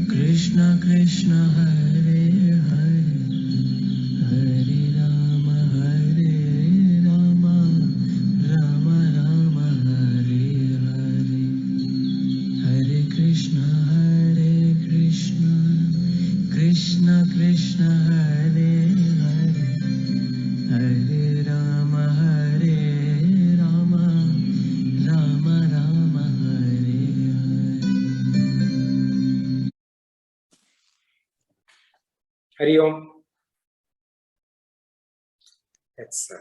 Krishna Krishna Hare Hare, Hare Rama Rama Rama Hare Hare, Hare Krishna Krishna Krishna Hare Hare, Hare Rama Rama Rama Hare Hare. Hari Om. That's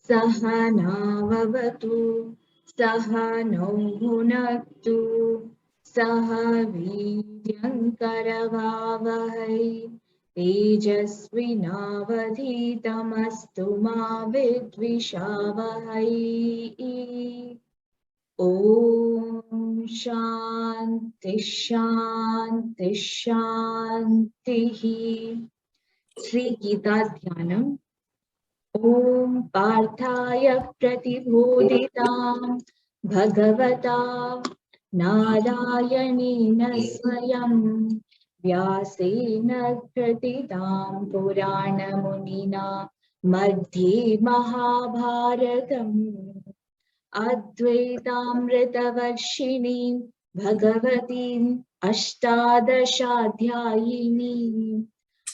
Sahanavavatu Sahano Bhunaktu Saha Viryankaravavahai Tejasvinavadhitamastu ma vidvishavahai. Om Shanti Shanti Shanti. Sri Gita Dhyanam. Om Parthaya Pratibodhitam Bhagavata Narayanena Swayam Vyasena Kratitam Purana Munina Madhye Mahabharatam Advaitamritavarshini Bhagavatim Ashtadashadhyayini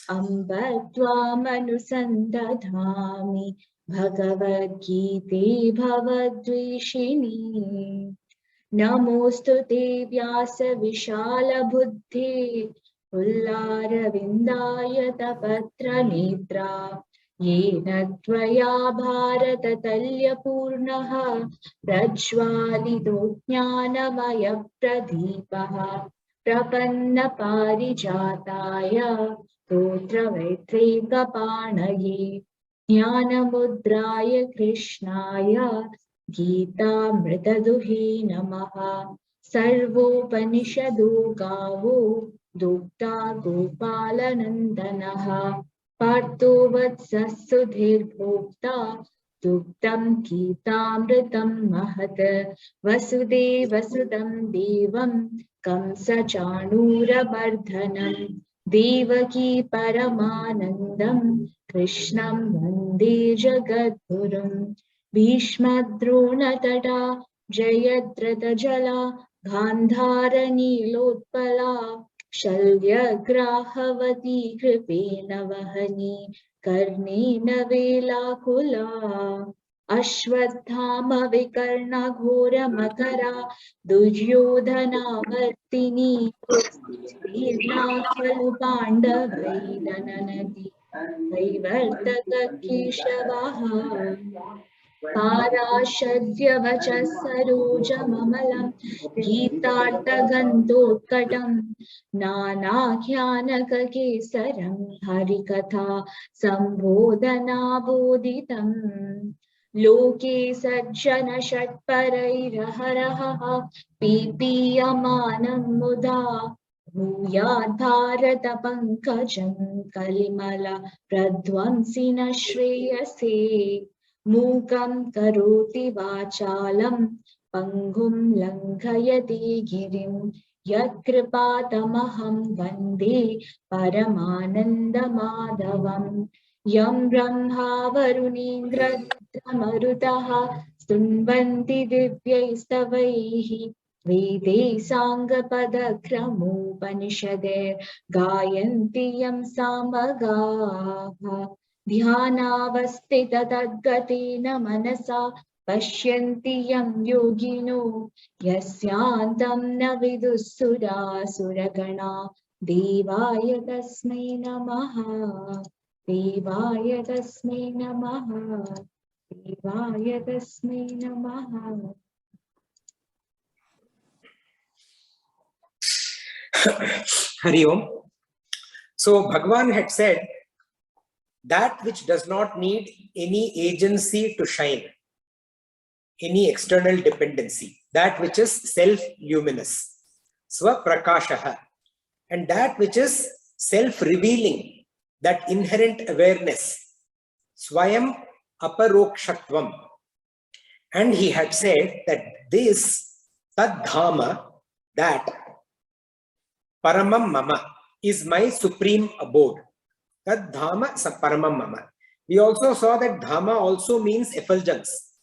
Ambatvamanusandadhami Bhagavad-gite Bhavadvishini. Namostute Vyasa Vishala Buddhe Pullaravindayatapatra Nitra Yena Tvaya Bharata Talya Purnaha Prajwalito Jnanamaya Pradipaha Prapanna Parijataya Totravetrikapanage Jnanamudraya Krishnaya Gītāmritaduhe namaha. Sarvopanishadu gavo dukta gopalanandanaha. Partho vatsasudhir bhokta duktam gītāmritam mahat. Vasudevasudam devam kamsa chanurabardhanam. Devaki paramanandam krishnam vande jagadgurum. Bhishmadronatata Jayadratha Gandharanilotpala Shalyagrahavati Kripena Vahani Karnena Velakula Ashwathama Vikarna Ghora Makara Duryodhana Vartini Virna Khalu Pandavai Dananati Vaivartaka Keshavaha Parashadhyavacha sarojamamalam Geetartagantotkatam Nanakhyanakesaram Harikatha Sambodhana bodhitam Loke sajjana shatparairaharaha Pipiyamanam muda Bhuyad bharata pankajam Kalimala pradvamsina shreyase Mukam karoti vachalam pangum langhayati girim yatkripatamaham vande paramananda madhavam yam brahma varunindra marutaha stunvanti divyaistavaihi vede sangapadakramopanishade gayanti yam samagaha Dhyanavastita tadgatina manasa pashyanti yam yogino yasyantam na vidussura suragana devaya tasmai namaha devaya tasmai namaha devaya tasmai namaha. Hari Om. So Bhagavan had said that which does not need any agency to shine, any external dependency, that which is self-luminous, Svaprakashaha, and that which is self-revealing, that inherent awareness, Swayam Aparokshatvam. And he had said that this Tadhama, that Paramam Mama, is my supreme abode. Tadhama Paramam Mama. We also saw that Dhama also means effulgence.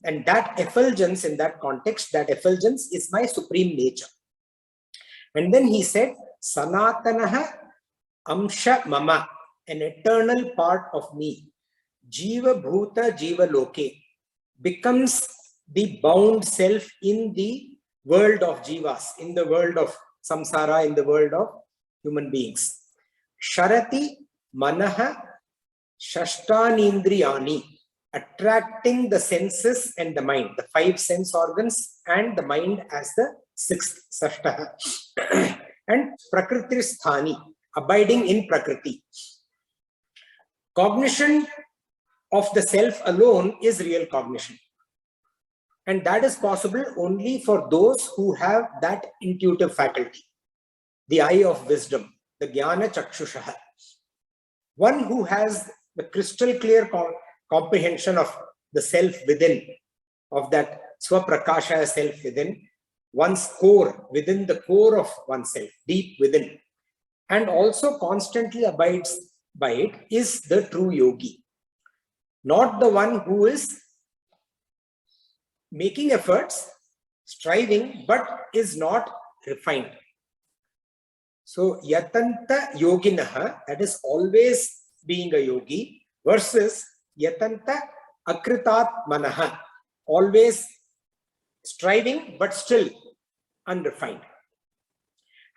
And that effulgence, in that context, that effulgence is my supreme nature. And then he said, Sanatanaha Amsha Mama, an eternal part of me, Jiva Bhuta Jiva Loke, becomes the bound self in the world of jivas, in the world of samsara, in the world of human beings. Sharati Manaha Shashtanindriyani, attracting the senses and the mind, the 5 sense organs and the mind as the 6th Sashtaha. And Prakriti Sthani, abiding in Prakriti. Cognition of the self alone is real cognition. And that is possible only for those who have that intuitive faculty, the eye of wisdom, the Jnana Chakshushaha. One who has the crystal clear comprehension of the self within, of that Swaprakasha self within, one's core, within the core of oneself, deep within, and also constantly abides by it, is the true yogi. Not the one who is making efforts, striving, but is not refined. So, Yatanta Yoginaha, that is always being a yogi, versus Yatanta Akritat Manaha, always striving, but still unrefined.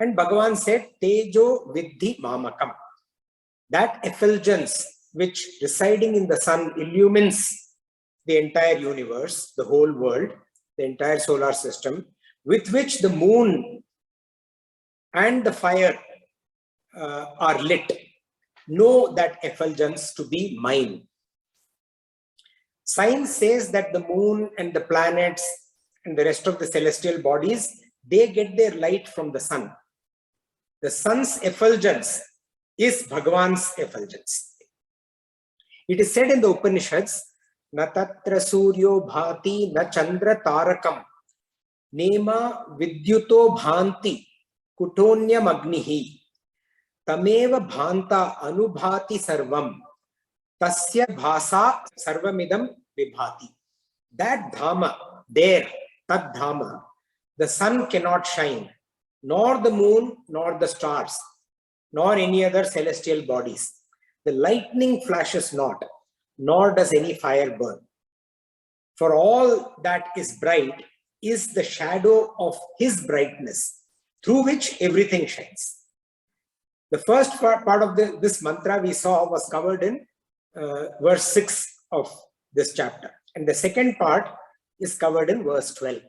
And Bhagavan said, Tejo Vidhi Mamakam, that effulgence which residing in the sun illumines the entire universe, the whole world, the entire solar system, with which the moon and the fire are lit. Know that effulgence to be mine. Science says that the moon and the planets and the rest of the celestial bodies, they get their light from the sun. The sun's effulgence is Bhagavan's effulgence. It is said in the Upanishads, Na tatra suryo bhati na chandra tarakam nema vidyuto bhanti kutonya magnihi tameva bhanta anubhati sarvam tasya bhasa sarvamidam vibhati. That dhama, there, tad dhama, the sun cannot shine, nor the moon, nor the stars, nor any other celestial bodies. The lightning flashes not, nor does any fire burn. For all that is bright is the shadow of his brightness, through which everything shines. The first part of this mantra we saw was covered in verse 6 of this chapter. And the second part is covered in verse 12.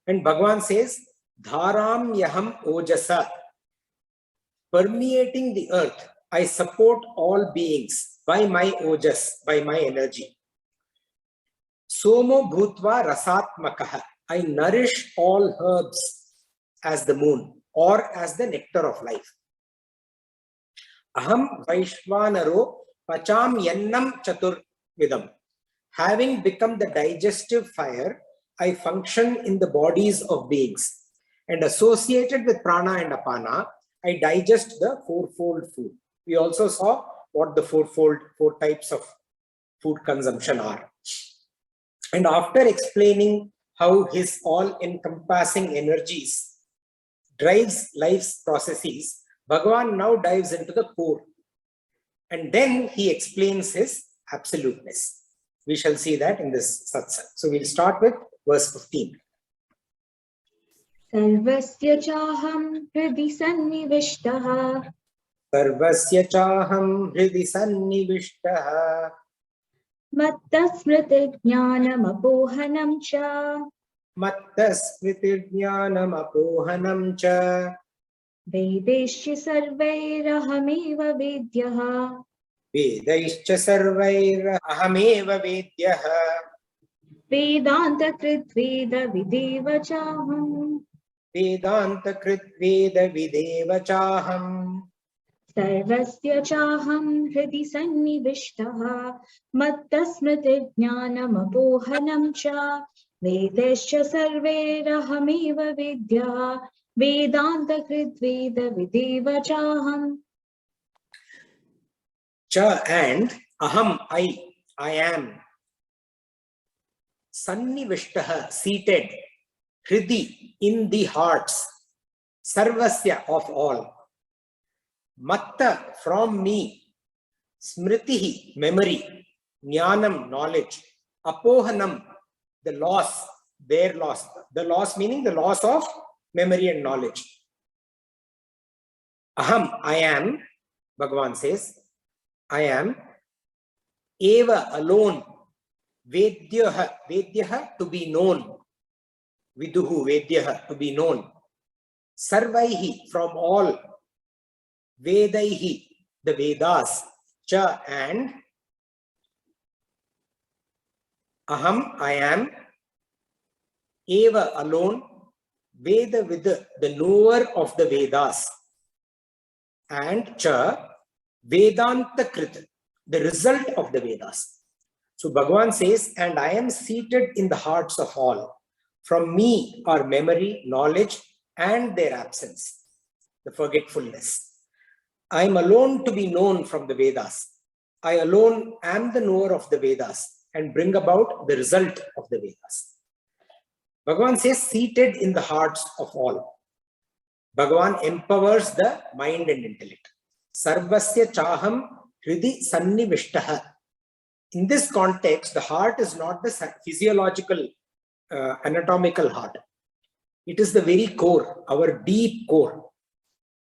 And Bhagavan says, Dharam Yaham Ojasa, permeating the earth, I support all beings by my ojas, by my energy. Somo Bhutva Rasatmakaha, I nourish all herbs as the moon or as the nectar of life. Aham Vaishvanaro Pacham Yannam Chatur Vidam, having become the digestive fire, I function in the bodies of beings, and associated with prana and apana, I digest the fourfold food. We also saw what the four types of food consumption are. And after explaining how his all-encompassing energies drives life's processes, Bhagavan now dives into the core. And then he explains his absoluteness. We shall see that in this satsang. So we'll start with verse 15. Sarvasya chaham hridi sannivishtaha. Sarvasya chaham hridi sannivishtaha. Matta smriti jnanam apohanam cha. mattasmritirjnanam apohanam cha. Vedesya sarvairahamiv vidyah. Vedaischa sarvair ahameva vedyah. Vedanta kritveda videva chaham. Vedanta krit veda videva chaham. Sarvasya chaham hridi sannivishtaha. Mattasmritirjnanam apohanam cha. Vedesya sarvairahamiv vidyah. Vedanta kritveda videva chaham. Cha and aham, I am. Sannivishtaha, seated. Hridi, in the hearts. Sarvasya, of all. Matta, from me. Smritihi, memory. Jnanam, knowledge. Apohanam, the loss, their loss. The loss meaning the loss of memory and knowledge. Aham, I am, Bhagavan says, I am. Eva, alone. Vedyaha, Vedyaha, to be known. Viduhu, Vedyaha, to be known. Sarvaihi, from all. Vedaihi, the Vedas. Cha, and. Aham, I am. Eva, alone. Veda Vida, the knower of the Vedas. And Cha, Vedanta Krit, the result of the Vedas. So Bhagavan says, and I am seated in the hearts of all. From me are memory, knowledge, and their absence, the forgetfulness. I am alone to be known from the Vedas. I alone am the knower of the Vedas and bring about the result of the Vedas. Bhagavan says, seated in the hearts of all. Bhagavan empowers the mind and intellect. Sarvasya chaham hridi sannivishtaha. In this context, the heart is not the physiological, anatomical heart. It is the very core, our deep core.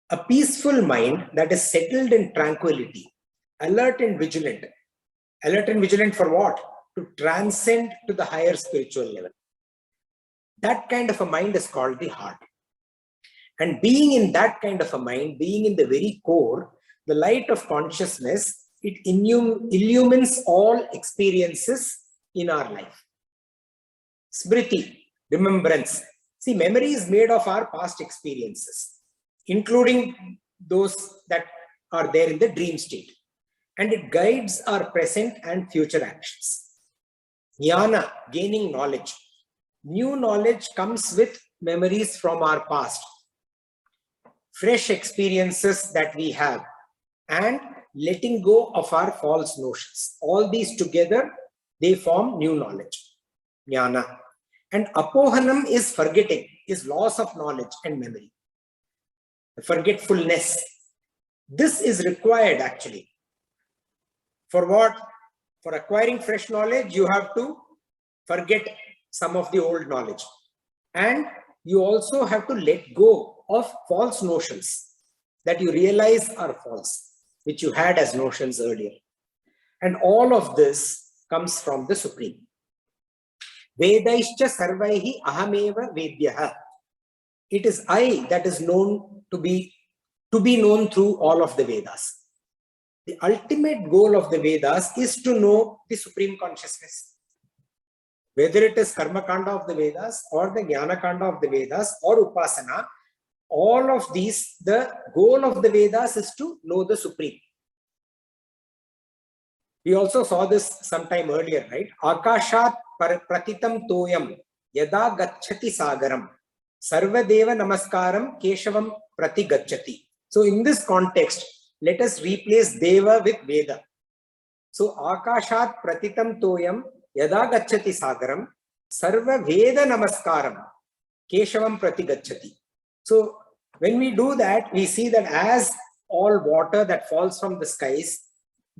A peaceful mind that is settled in tranquility, alert and vigilant. Alert and vigilant for what? To transcend to the higher spiritual level. That kind of a mind is called the heart. And being in that kind of a mind, being in the very core, the light of consciousness, it illumines all experiences in our life. Smriti, remembrance. See, memory is made of our past experiences, including those that are there in the dream state. And it guides our present and future actions. Jnana, gaining knowledge. New knowledge comes with memories from our past, fresh experiences that we have, and letting go of our false notions. All these together, they form new knowledge, jnana. And apohanam is forgetting, is loss of knowledge and memory, forgetfulness. This is required actually. For what? For acquiring fresh knowledge, you have to forget some of the old knowledge. And you also have to let go of false notions that you realize are false, which you had as notions earlier. And all of this comes from the Supreme. Vedaischa sarvaihi ahameva vedyaha. It is I that is known to be known through all of the Vedas. The ultimate goal of the Vedas is to know the Supreme Consciousness. Whether it is Karma Kanda of the Vedas or the Jnana Kanda of the Vedas or Upasana, all of these, the goal of the Vedas is to know the Supreme. We also saw this sometime earlier, right? Akashat pratitam toyam yada gacchati sagaram sarvadeva namaskaram keshavam prati gacchati. So in this context, let us replace Deva with Veda. So Akashat pratitam toyam yada gacchati sagaram sarva Veda namaskaram keshavam prati gacchati. So when we do that, we see that as all water that falls from the skies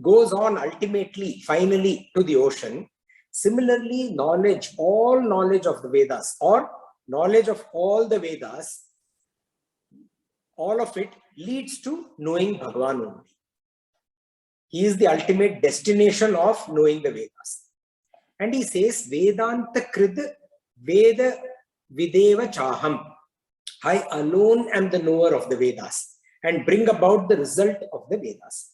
goes on ultimately, finally to the ocean, similarly knowledge, all knowledge of the Vedas or knowledge of all the Vedas, all of it leads to knowing Bhagavan only. He is the ultimate destination of knowing the Vedas. And he says, Vedanta Krid, Veda videva chaham. I alone am the knower of the Vedas and bring about the result of the Vedas.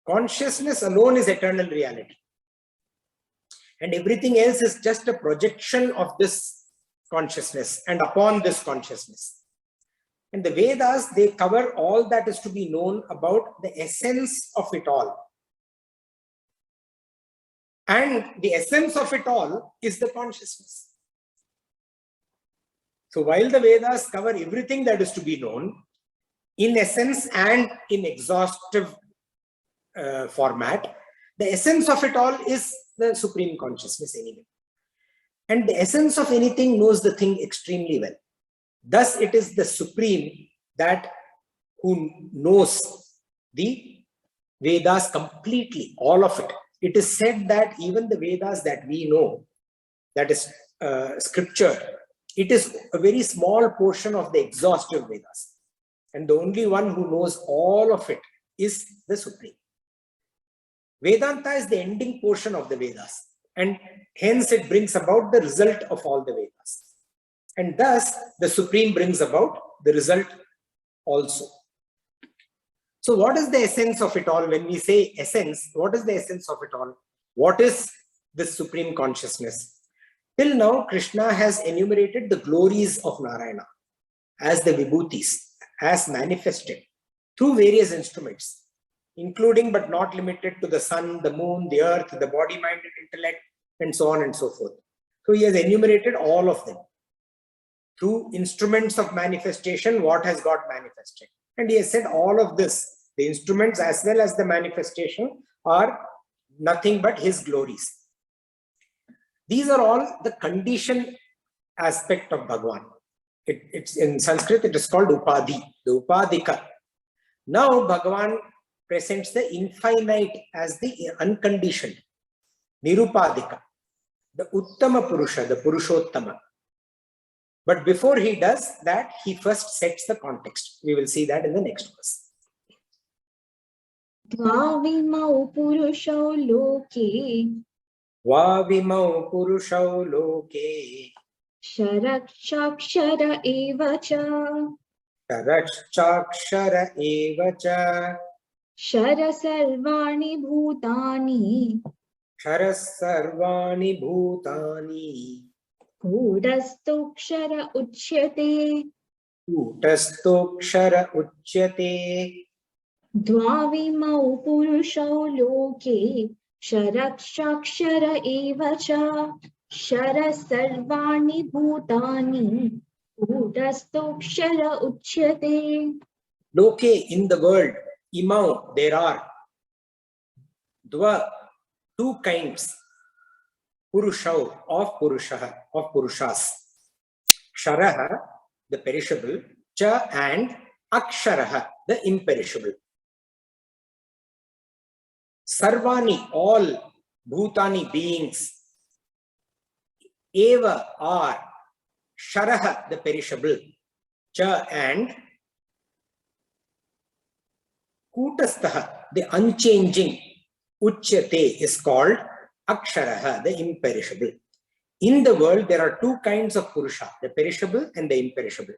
Consciousness alone is eternal reality. And everything else is just a projection of this consciousness and upon this consciousness. And the Vedas, they cover all that is to be known about the essence of it all. And the essence of it all is the consciousness. So while the Vedas cover everything that is to be known, in essence and in exhaustive format, the essence of it all is the supreme consciousness anyway. And the essence of anything knows the thing extremely well. Thus, it is the supreme that who knows the Vedas completely, all of it. It is said that even the Vedas that we know, that is scripture, it is a very small portion of the exhaustive Vedas. And the only one who knows all of it is the Supreme. Vedanta is the ending portion of the Vedas, and hence it brings about the result of all the Vedas. And thus, the Supreme brings about the result also. So what is the essence of it all? When we say essence, what is the essence of it all? What is this Supreme Consciousness? Till now, Krishna has enumerated the glories of Narayana as the vibhutis, as manifested through various instruments, including but not limited to the sun, the moon, the earth, the body, mind, and intellect, and so on and so forth. So he has enumerated all of them. Through instruments of manifestation, what has got manifested. And he has said all of this, the instruments as well as the manifestation, are nothing but his glories. These are all the condition aspect of Bhagavan. It's in Sanskrit, it is called Upadhi, the Upadhika. Now Bhagavan presents the infinite as the unconditioned, Nirupadhika, the Uttama Purusha, the Purushottama. But before he does that, he first sets the context. We will see that in the next verse. Dvavimau purushau loke Vavimau purushau loke Sharakshakshara eva cha Sharachakshara eva cha Shara sarvani bhutani Sharas sarvani bhutani Kudastokshara uchyate Kutastokshara uchyate Dvavimau purushau loke Sharakshakshara eva cha Shara sarvani bhutani Kudastokshara uchyate. Loke, in the world, imau, there are Dva, two kinds Purushau, of Purushaha, of Purushas. Sharaha, the perishable, Cha, and Aksharaha, the imperishable. Sarvani, all Bhutani, beings. Eva, are Sharaha, the perishable, Cha, and Kutastaha, the unchanging, Uchyate, is called Aksharaha, the imperishable. In the world, there are two kinds of Purusha, the perishable and the imperishable.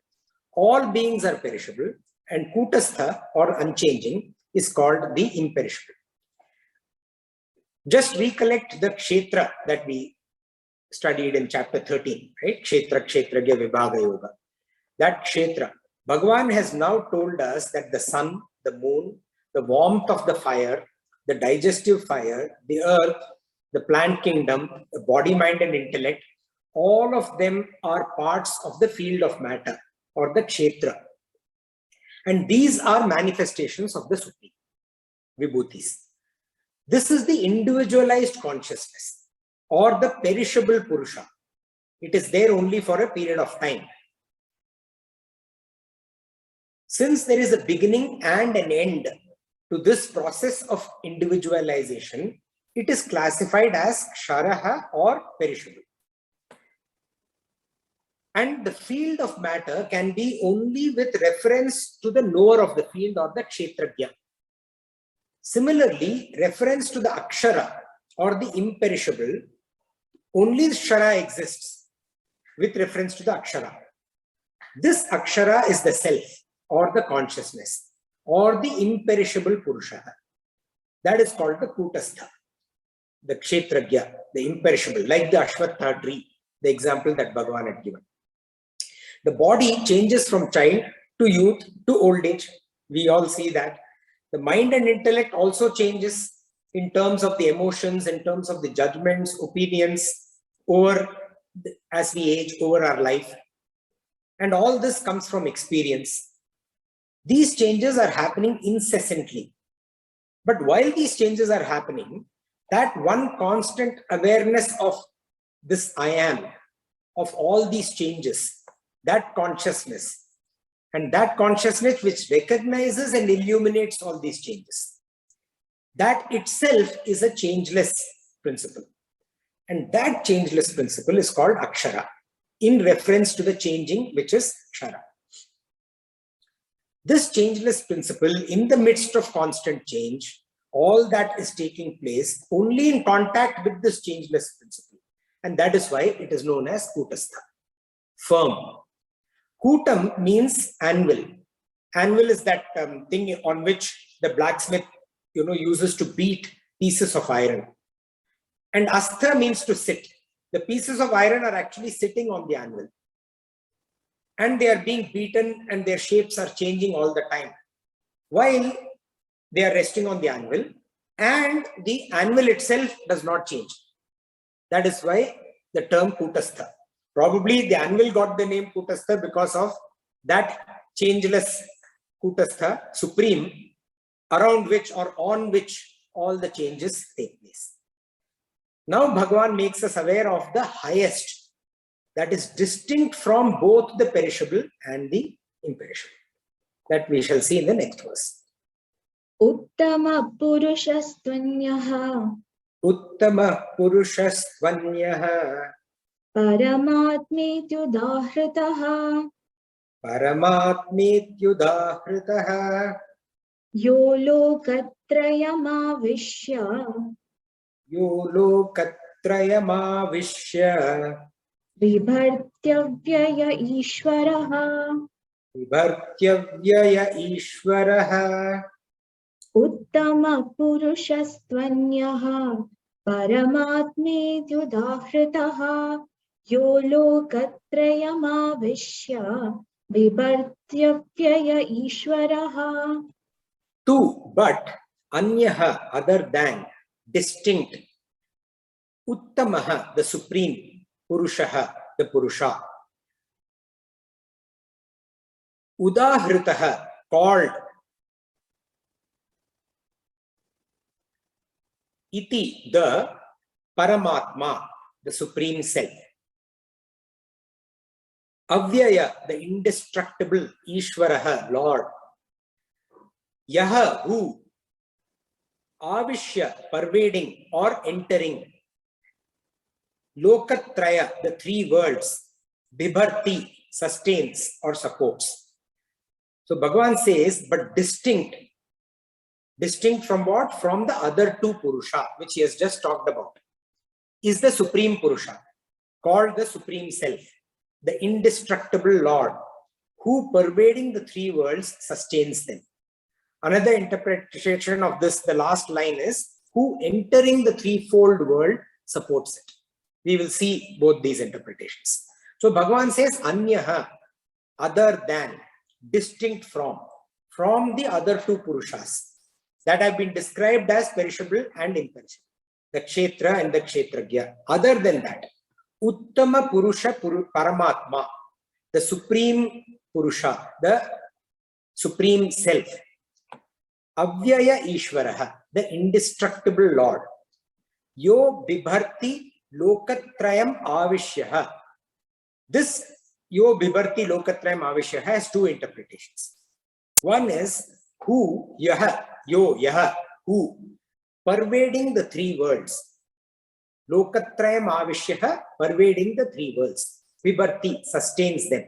All beings are perishable, and Kutastha, or unchanging, is called the imperishable. Just recollect the Kshetra that we studied in chapter 13, right? Kshetra, Kshetragya, Vibhaga Yoga. That Kshetra, Bhagavan has now told us that the sun, the moon, the warmth of the fire, the digestive fire, the earth, the plant kingdom, the body, mind, and intellect, all of them are parts of the field of matter, or the Kshetra. And these are manifestations of the Supreme, Vibhutis. This is the individualized consciousness, or the perishable Purusha. It is there only for a period of time. Since there is a beginning and an end to this process of individualization, it is classified as Sharaha, or perishable. And the field of matter can be only with reference to the knower of the field, or the Kshetragya. Similarly, reference to the Akshara, or the imperishable, only Shara exists. with reference to the akshara. This akshara is the self or the consciousness or the imperishable Purusha. That is called the Kutastha, the Kshetragya, the imperishable, like the Ashwatha tree, the example that Bhagavan had given. The body changes from child to youth to old age. We all see that. The mind and intellect also changes in terms of the emotions, in terms of the judgments, opinions as we age over our life. And all this comes from experience. These changes are happening incessantly. But while these changes are happening, that one constant awareness of this I am, of all these changes, that consciousness, and that consciousness which recognizes and illuminates all these changes, that itself is a changeless principle. And that changeless principle is called Akshara, in reference to the changing, which is Kshara. This changeless principle, in the midst of constant change, all that is taking place only in contact with this changeless principle. And that is why it is known as Kutastha, firm. Kutam means anvil. Anvil is that thing on which the blacksmith uses to beat pieces of iron. And astha means to sit. The pieces of iron are actually sitting on the anvil. And they are being beaten and their shapes are changing all the time, while they are resting on the anvil, and the anvil itself does not change. That is why the term Kutastha. Probably the anvil got the name Kutastha because of that changeless Kutastha, supreme, around which or on which all the changes take place. Now Bhagavan makes us aware of the highest, that is distinct from both the perishable and the imperishable. That we shall see in the next verse. Uttama Purushastvanyah Uttama Purushastvanyah Paramatmetyudahritaha Paramatmetyudahritaha Yo lokatrayamavishya Yo lokatrayamavishya Vibhartyavyaya Ishvaraha Vibhartyavyaya Ishvaraha Uttama Purushastvanyah Paramatmetyudahritaha Yo lokatrayamavishya Vibhartyavyaya Ishvaraha. Two, but Anyaha, other than, distinct. Uttamaha, the supreme. Purushaha, the Purusha. Udahritaha, called. Iti, the Paramatma, the supreme self. Avyaya, the indestructible. Ishvaraha, Lord. Yaha, who. Avishya, pervading or entering. Lokatraya, the three worlds. Bibharti, sustains or supports. So Bhagavan says, but distinct. Distinct from what? From the other two Purusha, which he has just talked about, is the Supreme Purusha, called the Supreme Self, the indestructible Lord, who pervading the three worlds sustains them. Another interpretation of this, the last line is, who entering the threefold world supports it. We will see both these interpretations. So Bhagavan says, Anyaha, other than, distinct from the other two Purushas that have been described as perishable and imperishable, the Kshetra and the Kshetragya. Other than that, Uttama Purusha Paramatma, the Supreme Purusha, the Supreme Self. Avyaya Ishvaraha, the indestructible Lord. Yo Bibharti Lokatrayam Avishyaha. This Yo Bibharti Lokatrayam Avishyaha has two interpretations. One is who, Yaha, Yo, Yaha, who, pervading the three worlds. Lokatrayam Avishyaha, pervading the three worlds. Bibharti, sustains them.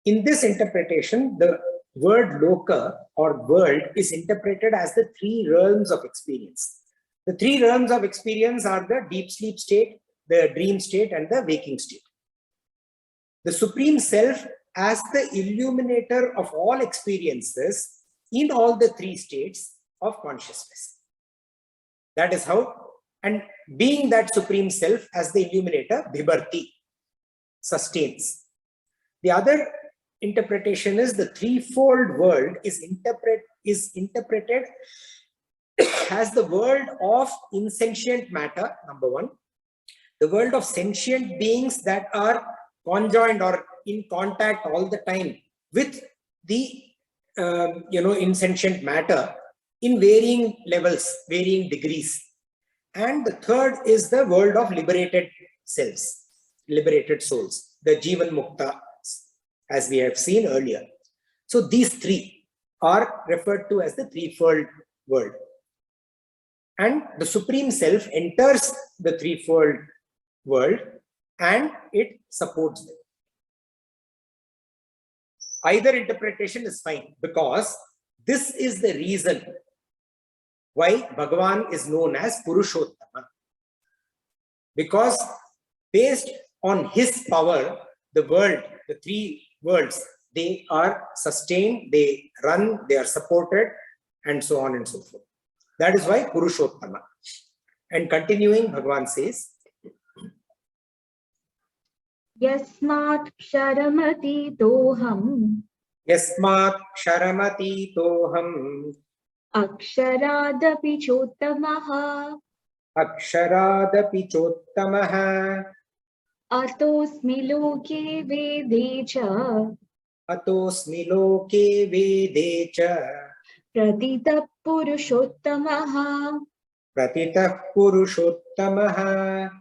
In this interpretation, the word loka or world is interpreted as the three realms of experience. The three realms of experience are the deep sleep state, the dream state, and the waking state. the Supreme Self as the illuminator of all experiences in all the three states of consciousness. That is how, and being that Supreme Self as the illuminator, Bibharti, sustains. The other interpretation is the threefold world is interpreted as the world of insentient matter, number one, the world of sentient beings that are conjoined or in contact all the time with the insentient matter in varying levels, varying degrees. And the third is the world of liberated selves, liberated souls, the Jivan Mukta, as we have seen earlier. So these three are referred to as the threefold world. And the Supreme Self enters the threefold world and it supports them. Either interpretation is fine, because this is the reason why Bhagavan is known as Purushottama. Because based on his power, the world, the three worlds, they are sustained, they run, they are supported, and so on and so forth. That is why Purushottama. And continuing, Bhagavan says, Yasmat sharamati toham Yasmat sharamati toham aksharaadapi chottamaha aksharaadapi chottamaha atosmi loke vede cha atosmi loke vedecha pratitah purushottamaha pratitah purushottamaha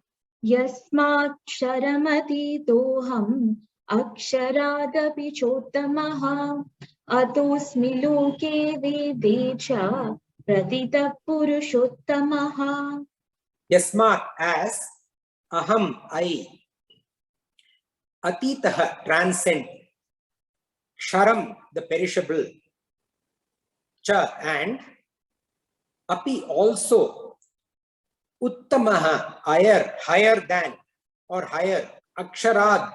Yasmat sharamati toham aksharaadapi chottamaha atosmi loke vedecha pratitah purushottamaha. Yasmat, as aham, I, atitah, transcend, sharam, the perishable, cha, and api, also, uttamaha, higher than, or higher, aksharad,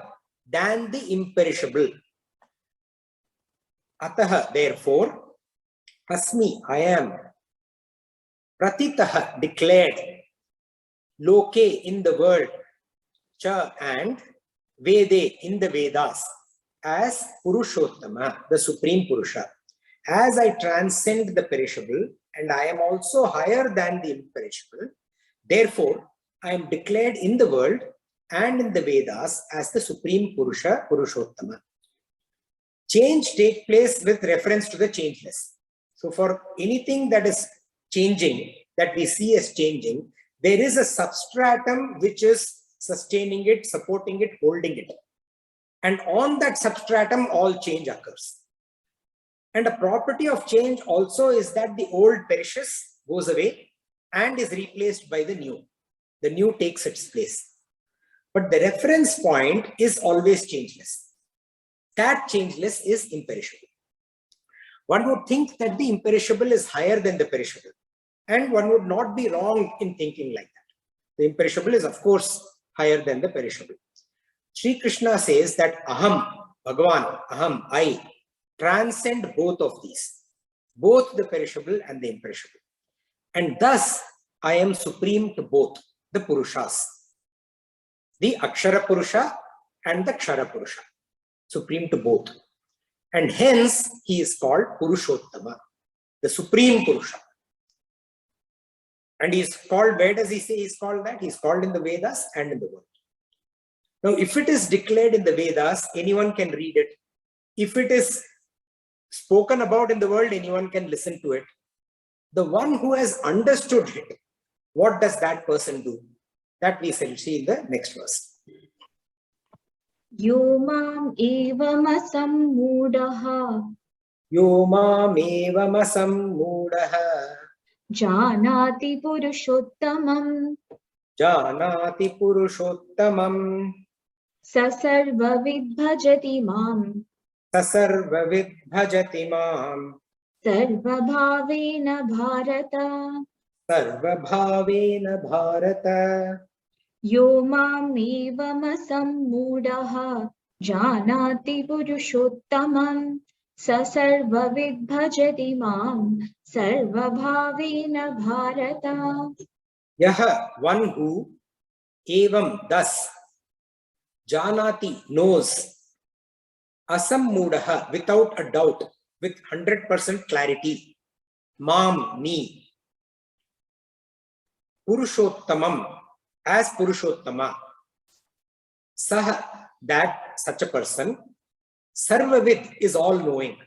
than the imperishable. Ataha, therefore, asmi, I am, pratitah, declared, loke, in the world, cha, and vede, in the Vedas, as Purushottama, the Supreme Purusha. As I transcend the perishable and I am also higher than the imperishable, therefore I am declared in the world and in the Vedas as the Supreme Purusha, Purushottama. Change takes place with reference to the changeless. So for anything that is changing, that we see as changing, there is a substratum which is sustaining it, supporting it, holding it. And on that substratum, all change occurs. And a property of change also is that the old perishes, goes away, and is replaced by the new. The new takes its place. But the reference point is always changeless. That changeless is imperishable. One would think that the imperishable is higher than the perishable. And one would not be wrong in thinking like that. The imperishable is, of course, higher than the perishable. Sri Krishna says that aham, Bhagavan, aham, I, transcend both of these, both the perishable and the imperishable. And thus, I am supreme to both the Purushas, the Akshara Purusha and the Kshara Purusha, supreme to both. And hence, he is called Purushottama, the Supreme Purusha. And he is called, where does he say he is called that? He is called in the Vedas and in the world. Now, if it is declared in the Vedas, anyone can read it. If it is spoken about in the world, anyone can listen to it. The one who has understood it, what does that person do? That we shall see in the next verse. Yo mam evamasam mudaha Yo mam evamasam mudaha janati purushottamam janati purushottamam sasarva vidbhajati mam sasarva vidbhajati mam sarva bhavena bharata sarva bhavena bharata yo mam evamasam mudaha Janati Purushottama Sa Sarvavid Bhajati Mam Sarvabhavena Bharata. Yaha, one who, evam, thus, janati, knows, asammudaha, without a doubt, with 100% clarity, mam, me, Purushottamam, as Purushottama, Saha, that such a person, Sarvavid is all knowing.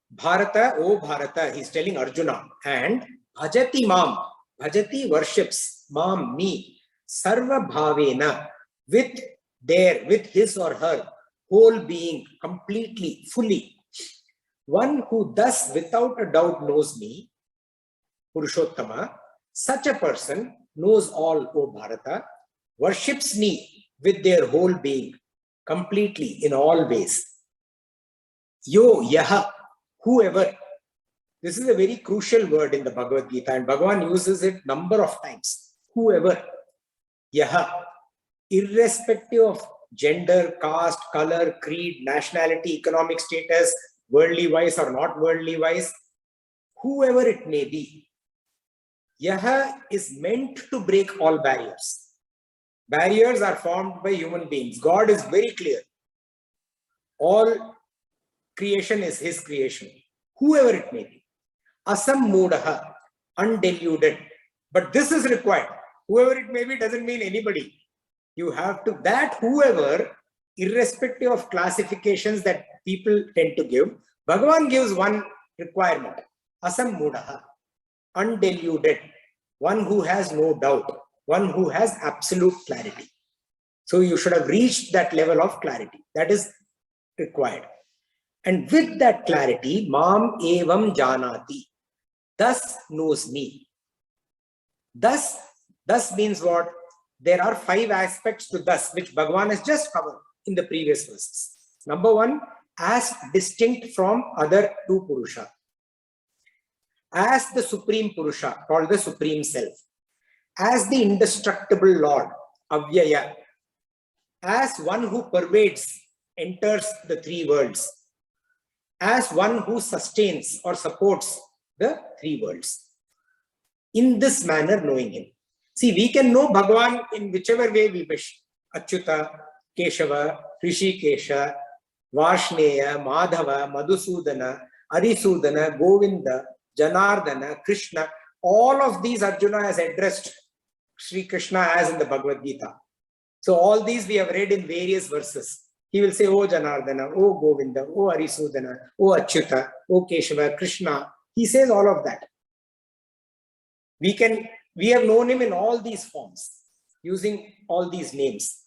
Bharata, O Bharata, he's telling Arjuna, and Bhajati Mam, Bhajati worships, Mam, me, Sarva Bhavena, with his or her whole being, completely, fully. One who thus without a doubt knows me, Purushottama, such a person knows all, O Bharata, worships me with their whole being, completely, in all ways. Yo, yaha, whoever. This is a very crucial word in the Bhagavad Gita, and Bhagavan uses it number of times. Whoever, yaha, irrespective of gender, caste, color, creed, nationality, economic status, worldly wise or not worldly wise, whoever it may be, yaha is meant to break all barriers. Barriers are formed by human beings. God is very clear. All creation is his creation. Whoever it may be. Asam mudaha, undeluded. But this is required. Whoever it may be doesn't mean anybody. You have to, that whoever, irrespective of classifications that people tend to give, Bhagavan gives one requirement. Asam mudaha, undeluded. One who has no doubt. One who has absolute clarity. So you should have reached that level of clarity. That is required. And with that clarity, Mam evam janati, thus knows me. Thus means what? There are 5 aspects to thus, which Bhagavan has just covered in the previous verses. Number 1, as distinct from other 2 Purusha. As the Supreme Purusha, called the Supreme Self. As the indestructible Lord, Avyaya, as one who pervades, enters the 3 worlds, as one who sustains or supports the 3 worlds. In this manner, knowing him. See, we can know Bhagavan in whichever way we wish. Achyuta, Keshava, Rishikesha, Varshneya, Madhava, Madhusudana, Arisudana, Govinda, Janardana, Krishna. All of these Arjuna has addressed Sri Krishna as in the Bhagavad Gita. So all these we have read in various verses. He will say, O Janardana, O Govinda, O Arisudana, O Achyuta, O Keshava, Krishna. He says all of that. We have known him in all these forms, using all these names.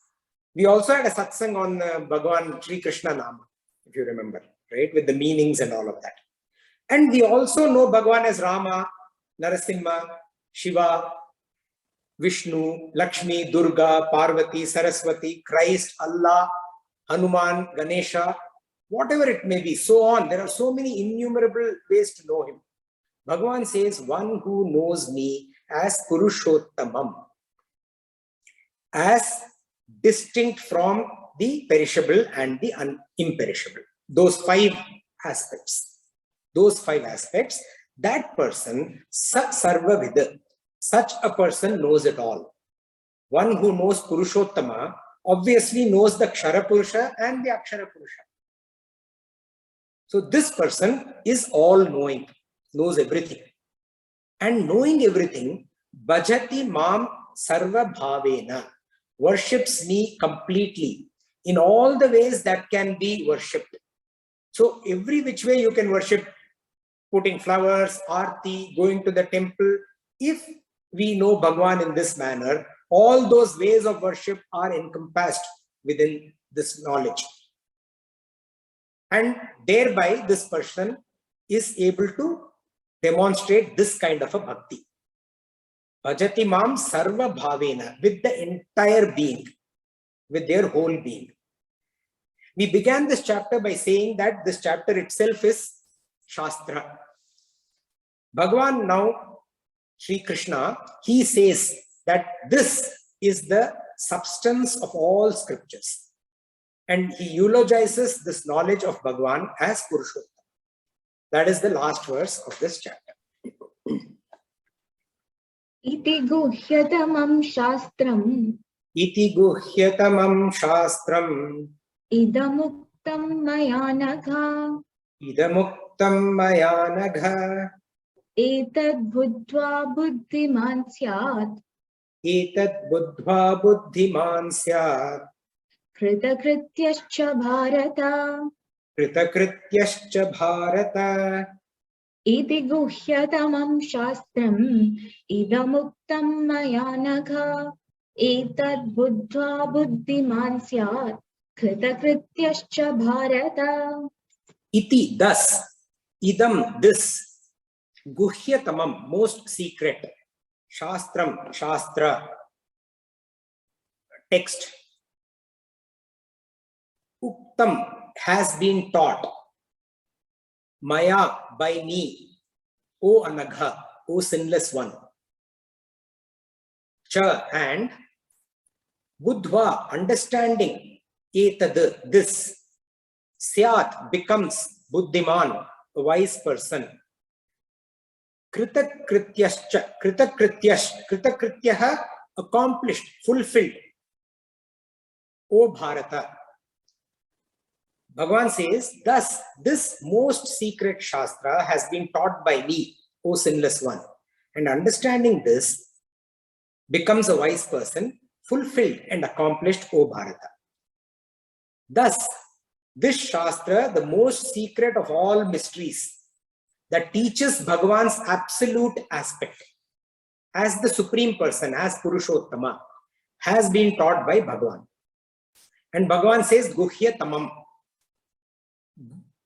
We also had a satsang on Bhagavan Sri Krishna Nama, if you remember, right? With the meanings and all of that. And we also know Bhagavan as Rama, Narasimha, Shiva, Vishnu, Lakshmi, Durga, Parvati, Saraswati, Christ, Allah, Hanuman, Ganesha, whatever it may be, so on. There are so many innumerable ways to know him. Bhagavan says, one who knows me as Purushottamam, as distinct from the perishable and the imperishable. Those 5 aspects. That person, Sarvavid, such a person knows it all. One who knows Purushottama obviously knows the Kshara Purusha and the Akshara Purusha. So this person is all-knowing, knows everything. And knowing everything, Bhajati Mam Sarva Bhavena, worships me completely in all the ways that can be worshipped. So every which way you can worship, putting flowers, arti, going to the temple. If we know Bhagavan in this manner, all those ways of worship are encompassed within this knowledge. And thereby this person is able to demonstrate this kind of a bhakti. Bhajati Mam Sarva Bhavena, with the entire being, with their whole being. We began this chapter by saying that this chapter itself is Shastra. Bhagavan now, Sri Krishna, he says that this is the substance of all scriptures. And he eulogizes this knowledge of Bhagavan as Purushottama. That is the last verse of this chapter. Iti guhyatamam shastram Iti guhyatamam shastram idamuktam maya nagha idamuktam maya nagha etad buddhva buddhiman syat etat buddhva buddhiman syat kritakrityascha bharata. kritakrityascha bharata. Iti guhyatamam shastram idamuktam maya nagha etad buddhva buddhiman syat kritakrityascha bharata. Iti, thus, idam, this, guhyatamam, most secret, shastram, shastra, text, uktam, has been taught, maya, by me, O anagha, O sinless one, cha, and buddhva, understanding, etad, this, syat, becomes, buddhiman, a wise person, kritakrityascha, kritakrityaha, accomplished, fulfilled, O Bharata. Bhagavan says, thus, this most secret Shastra has been taught by me, O sinless one. And understanding this becomes a wise person, fulfilled and accomplished, O Bharata. Thus, this Shastra, the most secret of all mysteries, that teaches Bhagavan's absolute aspect as the Supreme Person, as Purushottama, has been taught by Bhagavan. And Bhagavan says, Guhya Tamam.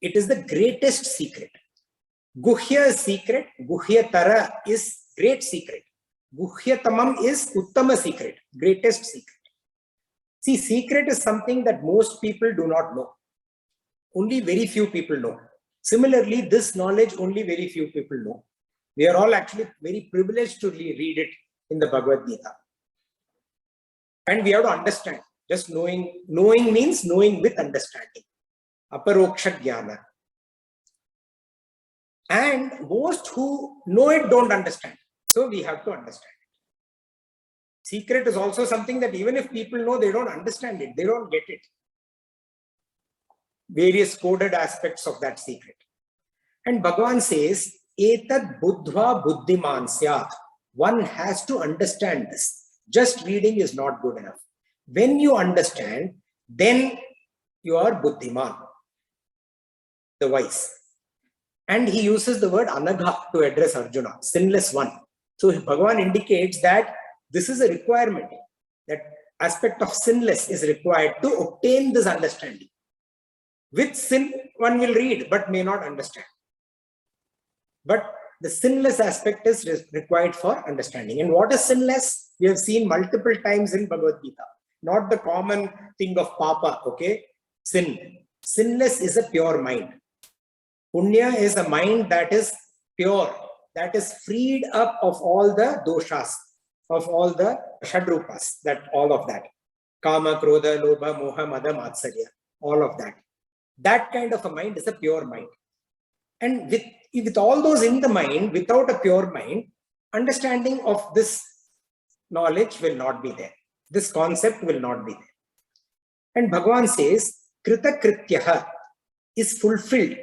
It is the greatest secret. Guhya is secret, Guhya Tara is great secret. Guhya Tamam is Uttama secret, greatest secret. See, secret is something that most people do not know. Only very few people know. Similarly, this knowledge only very few people know. We are all actually very privileged to read it in the Bhagavad Gita. And we have to understand. Just knowing. Knowing means knowing with understanding. Aparoksha jnana. And most who know it don't understand. So we have to understand it. Secret is also something that even if people know, they don't understand it. They don't get it. Various coded aspects of that secret. And Bhagavan says, Etad buddhva buddhiman syat. One has to understand this. Just reading is not good enough. When you understand, then you are buddhiman, the wise. And he uses the word anagha to address Arjuna, sinless one. So Bhagavan indicates that this is a requirement. That aspect of sinless is required to obtain this understanding. With sin, one will read but may not understand. But the sinless aspect is required for understanding. And what is sinless? We have seen multiple times in Bhagavad Gita. Not the common thing of papa, okay? Sin. Sinless is a pure mind. Punya is a mind that is pure, that is freed up of all the doshas, of all the shadrupas, that all of that. Kama, Krodha, Lobha, Moha, Mada, Matsarya, all of that. That kind of a mind is a pure mind. And with all those in the mind, without a pure mind, understanding of this knowledge will not be there. This concept will not be there. And Bhagavan says, Krita Krityaha is fulfilled.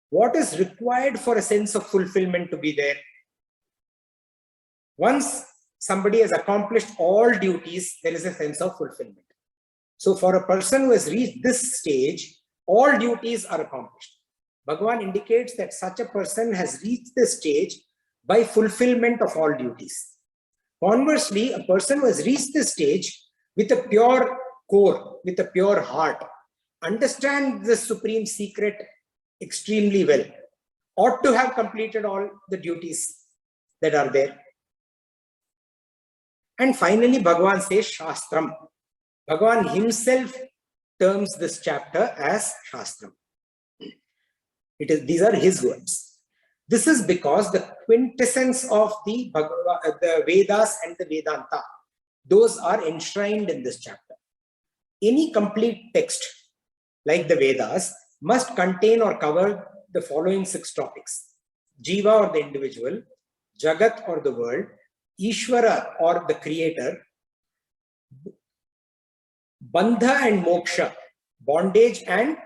What is required for a sense of fulfillment to be there? Once somebody has accomplished all duties, there is a sense of fulfillment. So for a person who has reached this stage, all duties are accomplished. Bhagavan indicates that such a person has reached this stage by fulfillment of all duties. Conversely, a person who has reached this stage with a pure core, with a pure heart, understands the supreme secret extremely well, ought to have completed all the duties that are there. And finally, Bhagavan says Shastram. Bhagavan himself terms this chapter as Shastram. These are his words. This is because the quintessence of the Vedas and the Vedanta, those are enshrined in this chapter. Any complete text, like the Vedas, must contain or cover the following 6 topics: Jiva or the individual, Jagat or the world, Ishvara or the creator, Bandha and Moksha, bondage and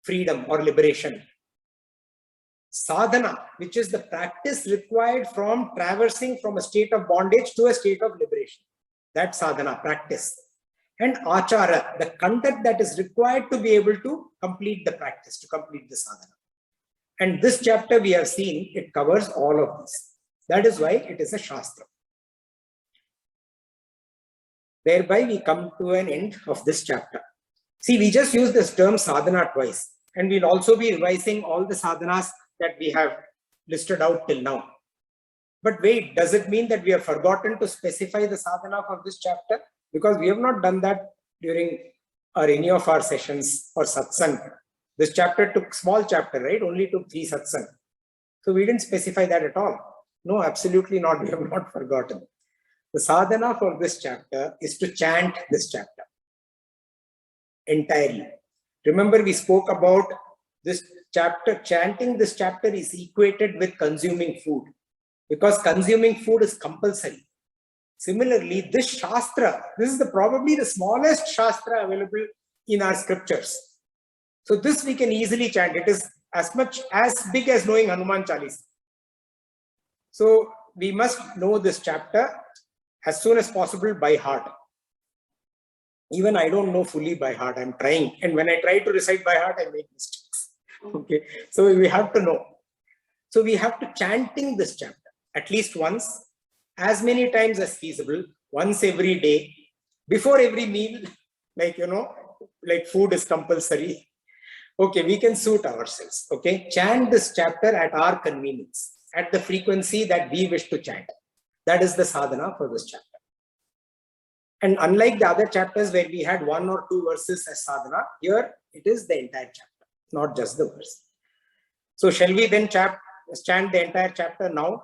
freedom or liberation, Sadhana, which is the practice required from traversing from a state of bondage to a state of liberation. That's sadhana, practice. And achara, the conduct that is required to be able to complete the practice, to complete the sadhana. And this chapter we have seen, it covers all of this. That is why it is a shastra. Thereby we come to an end of this chapter. See, we just use this term sadhana twice, and we'll also be revising all the sadhanas that we have listed out till now. But wait, does it mean that we have forgotten to specify the sadhana for this chapter? Because we have not done that during or any of our sessions or satsang. This chapter took, small chapter, right? Only took 3 satsang. So we didn't specify that at all. No, absolutely not. We have not forgotten. The sadhana for this chapter is to chant this chapter entirely. Remember, we spoke about this chapter, chanting this chapter is equated with consuming food, because consuming food is compulsory. Similarly, this shastra, this is probably the smallest shastra available in our scriptures. So this we can easily chant. It is as big as knowing Hanuman Chalisa. So we must know this chapter as soon as possible by heart. Even I don't know fully by heart. I'm trying. And when I try to recite by heart, I make mistakes. Okay. So we have to know. So we have to chanting this chapter at least once, as many times as feasible, once every day, before every meal, like, like food is compulsory. Okay, we can suit ourselves. Okay, chant this chapter at our convenience, at the frequency that we wish to chant. That is the sadhana for this chapter. And unlike the other chapters where we had 1 or 2 verses as sadhana, here it is the entire chapter, not just the verse. So shall we then chant the entire chapter now?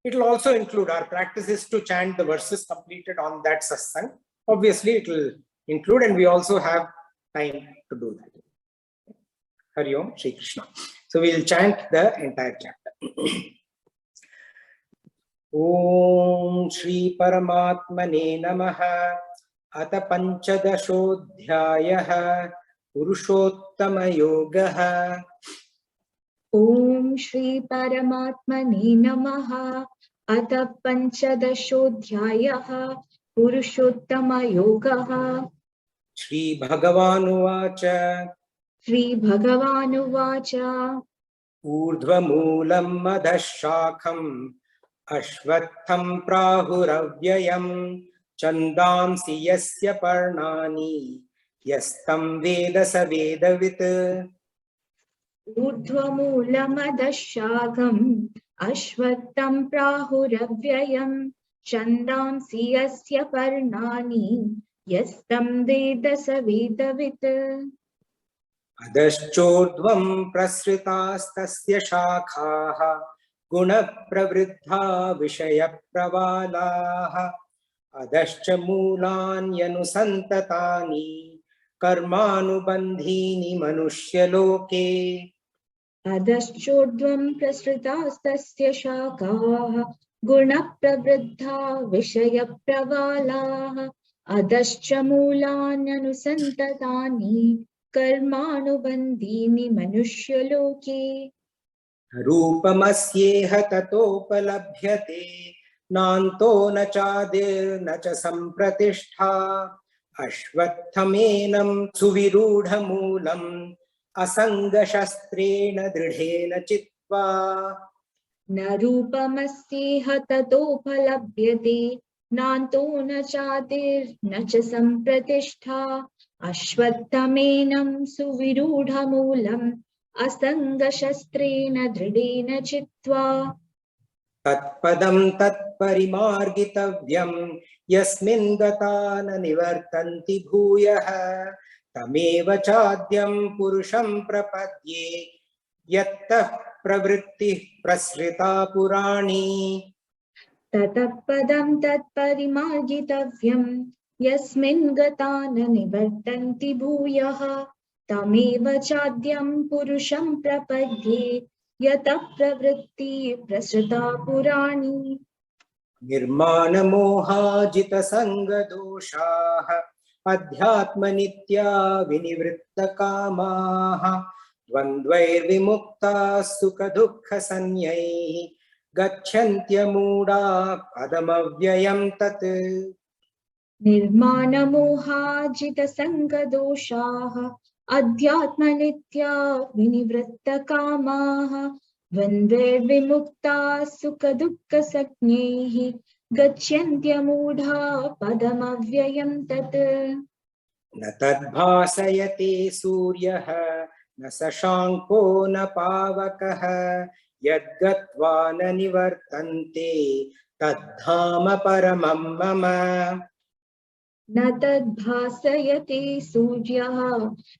It will also include our practices to chant the verses completed on that satsang. Obviously, it will include, and we also have time to do that. Hari Om, Shri Krishna. So we will chant the entire chapter. Om Shri Paramatmane Namaha Ata Panchadashodhyayah Purushottama Yogaha. Om Shri Paramatmane Namaha Atha Panchadashodhyayah Purushottama Yogaha. Shri Bhagavanu Vacha Shri Bhagavanu Vacha Urdhva Moolam Madhashakham Ashvatham Prahuravyayam Chandamsi Yasya Parnani Yastam Veda Savedavit. Urdhvamulamadashagam Ashvattam Prahuravyayam Chandamsi Yasya Parnani Yastam Veda Savedavit. Adashchodvam prasritastasya shakhaha guna pravriddha vishaya pravalaha adascha moolanyanusantatani karmanubandhini manushya-loke. Adashchodvam prasritastasya shakaha guna pravriddha vishaya pravalaha adascha moolanyanusantatani karmanubandhini manushya-loke. Rupamasyeha tatopalabhyate nanto na chadir na cha sampratishta ashvattamenam suvirudha moolam asanga shastrena dridhena chitva. Narupamasyeha tatopalabhyate nanto na chadir na cha sampratishta ashvattamenam suvirudha moolam asanga shastrena dridhena chitva. Tatpadam tatparimargitavyam yasmin gata na nivartanti bhuyah tameva chadyam purusham prapadye yattah pravritti prasrita purani. ततः पदं तत्परिमार्गितव्यं यस्मिन् गता न निवर्तन्ति भूयः तमेव चाद्यं पुरुषं प्रपद्ये यतः प्रवृत्ति प्रसृता पुराणी निर्माणमोहाजितसङ्गदोषाः अध्यात्मनित्या विनिवृत्तकामाः द्वन्द्वैर्विमुक्ताः सुखदुःखसंज्ञैः गच्छन्त्यमूढा पदमव्ययं तत् निर्माणमोहाजितसङ्गदोषाः अध्यात्मनित्या विनिवृत्तकामाः द्वन्द्वैर्विमुक्ताः सुखदुःखसञ्ज्ञैः गच्छन्त्यमूढा पदमव्ययं तत् न तद्भासयते सूर्यः न शशाङ्को न पावकः यद्गत्वा न निवर्तन्ते तद्धाम परमं मम न तद्भासयते सूर्यः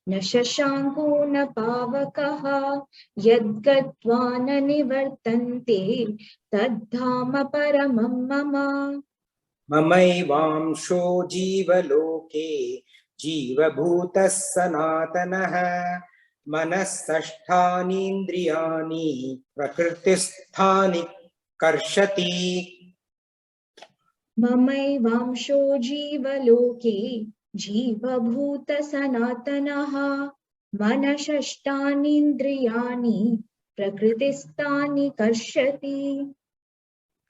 न शशाङ्को न पावकः यद्गत्वा न निवर्तन्ते तद्धाम परमं मम ममैवांशो जीवलोके जीवभूतः सनातनः मनःषष्ठानीन्द्रियाणि प्रकृतिस्थानि कर्षति ममैवांशो जीवलोके जीवभूत सनातनः मनषष्ठानीन्द्रियाणि प्रकृतिस्थानि कर्षति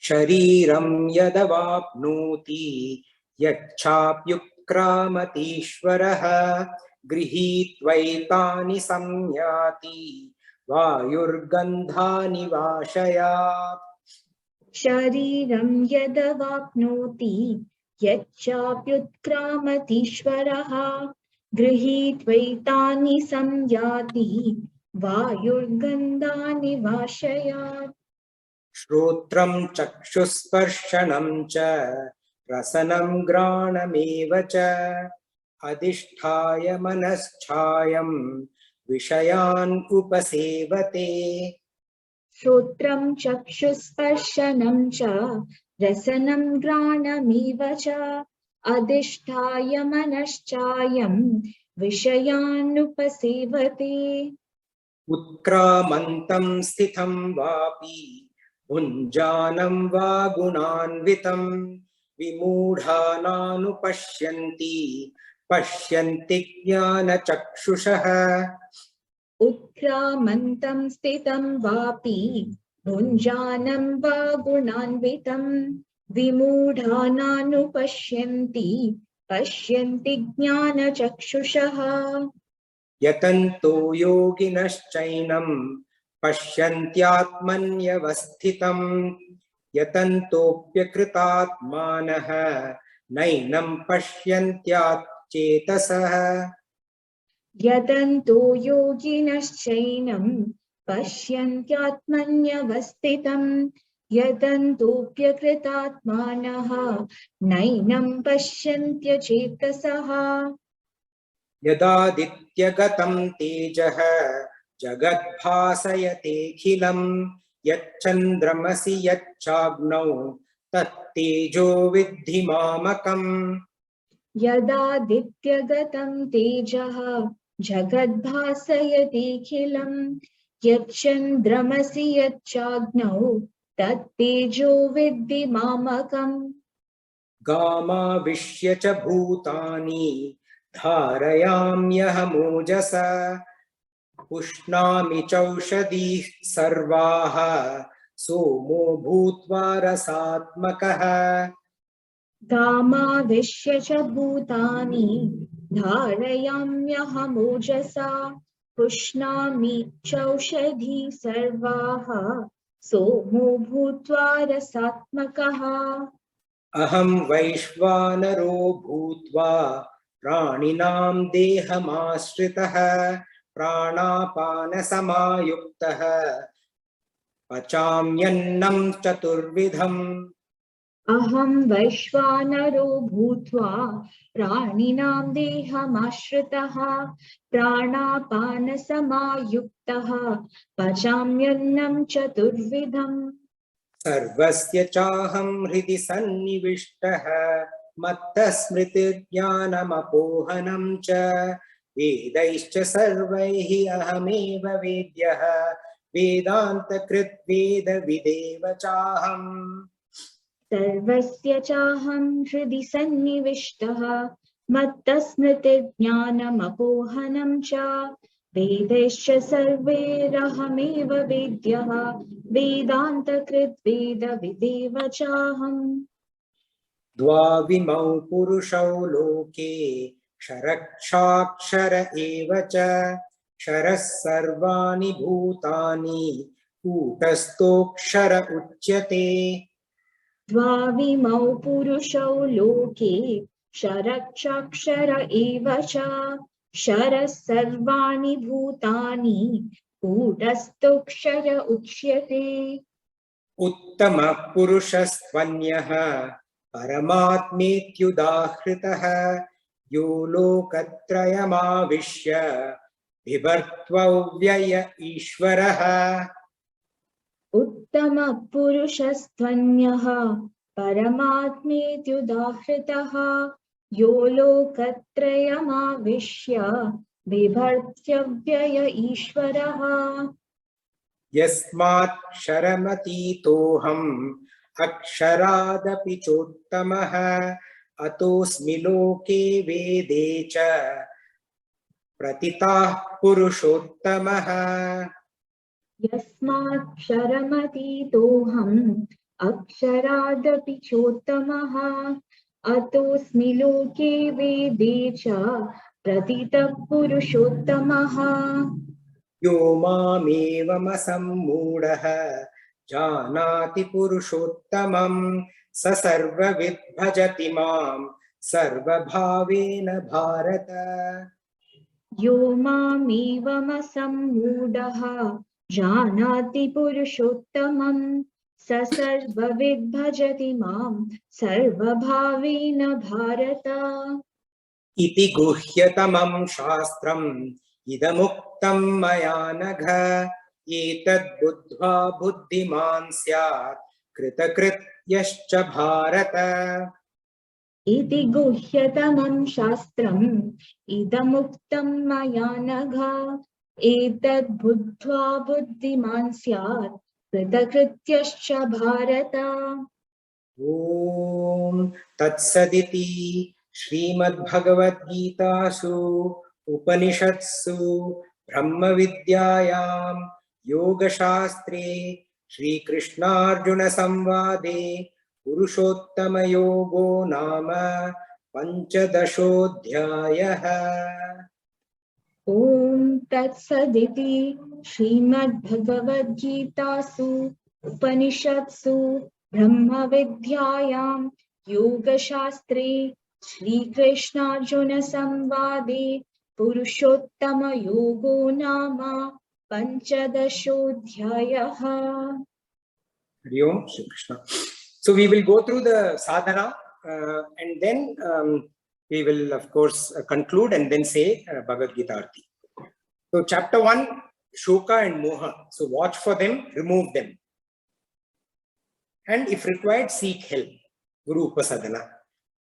शरीरं यदवाप्नोति यच्चाप्युत्क्रामतीश्वरः गृहीत्वैतानि संयाति वायुर्गन्धानि वाशयात् शरीरं यदवाप्नोति यच्चाप्युत्क्रामतीश्वरः गृहीत्वैतानि संयाति वायुर्गन्धानि वाशयात् श्रोत्रं चक्षुस्पर्शनं च रसनं घ्राणमेव च अधिष्ठाय मनश्चायं विषयान् उपसेवते श्रोत्रं चक्षुस्पर्शनं च रसनं घ्राणमेव च अधिष्ठाय मनश्चायं विषयानुपसेवते उत्क्रामन्तं स्थितं वापि भुञ्जानं वा गुणान्वितं विमूढानानुपश्यन्ति पश्यन्ति ज्ञानचक्षुषः उत्क्रामन्तं स्थितं वापि भुञ्जानं वा गुणान्वितं विमूढानानुपश्यन्ति पश्यन्ति ज्ञानचक्षुषः यतन्तो योगिनश्चैनं पश्यन्त्यात्मन्यवस्थितं यतन्तोऽप्यकृतात्मानः नैनं पश्यन्त्याच्चेतसः यतन्तो योगिनश्चैनं पश्यन्त्यात्मन्यवस्थितं यतन्तोऽप्यकृतात्मानः नैनं पश्यन्त्यचेतसः यदादित्यगतं तेजः जगद्भासयतेऽखिलं यच्चन्द्रमसि यच्चाग्नौ तत्तेजो विद्धि मामकम् यदादित्यगतं तेजः जगद्भासयतीखिलं यच्चन्द्रमसि यच्चाग्नौ तत्तेजो विद्धि मामकम् गामाविश्य च भूतानि धारयाम्यहमोजसा पुष्णामि चौषधीः सर्वाः सोमो भूत्वा रसात्मकः गामाविश्य च भूतानि धारयाम्यहमोजसा पुष्णामि चौषधी सर्वाः सोमो भूत्वा रसात्मकः अहं वैश्वानरो भूत्वा प्राणिनां देहमाश्रितः प्राणापानसमायुक्तः पचाम्यन्नं चतुर्विधम् अहं वैश्वानरो भूत्वा प्राणिनां देहमाश्रितः प्राणापानसमायुक्तः पचाम्यन्नं चतुर्विधम् सर्वस्य चाहं हृदि सन्निविष्टः मत्तः स्मृतिर्ज्ञानमपोहनं च वेदैश्च सर्वैः अहमेव वेद्यः वेदान्तकृत् वेदविदेव चाहम् सर्वस्य चाहं हृदि सन्निविष्टः मत्तस्मृतिर्ज्ञानमपोहनं च वेदैश्च सर्वैरहमेव वेद्यः वेदान्तकृत् वेदविदेव चाहम् द्वाविमौ पुरुषौ लोके क्षरक्षाक्षर एव च क्षरः सर्वाणि भूतानि कूटस्थोऽक्षर उच्यते द्वाविमौ पुरुषौ लोके क्षरक्षाक्षर एव च क्षरः सर्वाणि भूतानि कूटस्थोऽक्षर उच्यते उत्तमः पुरुषस्त्वन्यः परमात्मेत्युदाहृतः यो लोकत्रयमाविश्य बिभर्त्वव्यय ईश्वरः उत्तमः पुरुषस्त्वन्यः परमात्मेत्युदाहृतः यो लोकत्रयमाविश्य बिभर्त्यव्यय ईश्वरः यस्माक्षरमतीतोऽहम् अक्षरादपि चोत्तमः अतोऽस्मि लोके वेदे च प्रतिताः पुरुषोत्तमः यस्माक्षरमतीतोऽहम् अक्षरादपि चोत्तमः अतोऽस्मि लोके वेदे च प्रतितः पुरुषोत्तमः यो मामेवमसम्मूढः जानाति पुरुषोत्तमं स सर्वविद् भजति मां सर्वभावेन भारत यो मामेवमसम्मूढः जानाति पुरुषोत्तमं स सर्वविद् भजति मां सर्वभावेन भारत इति गुह्यतमं शास्त्रम् इदमुक्तं मया नघ एतद् बुद्ध्वा बुद्धिमान् स्यात् कृतकृत्यश्च भारत इति गुह्यतमं शास्त्रम् इदमुक्तं मया नघ एतद् बुद्ध्वा बुद्धिमान् स्यात् कृतकृत्यश्च भारत ॐ तत्सदिति श्रीमद्भगवद्गीतासु उपनिषत्सु ब्रह्मविद्यायां योगशास्त्रे श्रीकृष्णार्जुनसंवादे पुरुषोत्तमयोगो नाम पञ्चदशोऽध्यायः। ॐ तत्सदिति श्रीमद्भगवद्गीतासु उपनिषत्सु ब्रह्मविद्यायां योगशास्त्रे श्रीकृष्णार्जुनसंवादे पुरुषोत्तमयोगो नाम पञ्चदशोऽध्यायः। Hari Om, Shri Krishna. So we will go through the sadhana and then we will of course conclude and then say Bhagavad Gita Arti. So chapter 1, Shoka and Moha. So watch for them, remove them. And if required, seek help. Guru Upasadhana.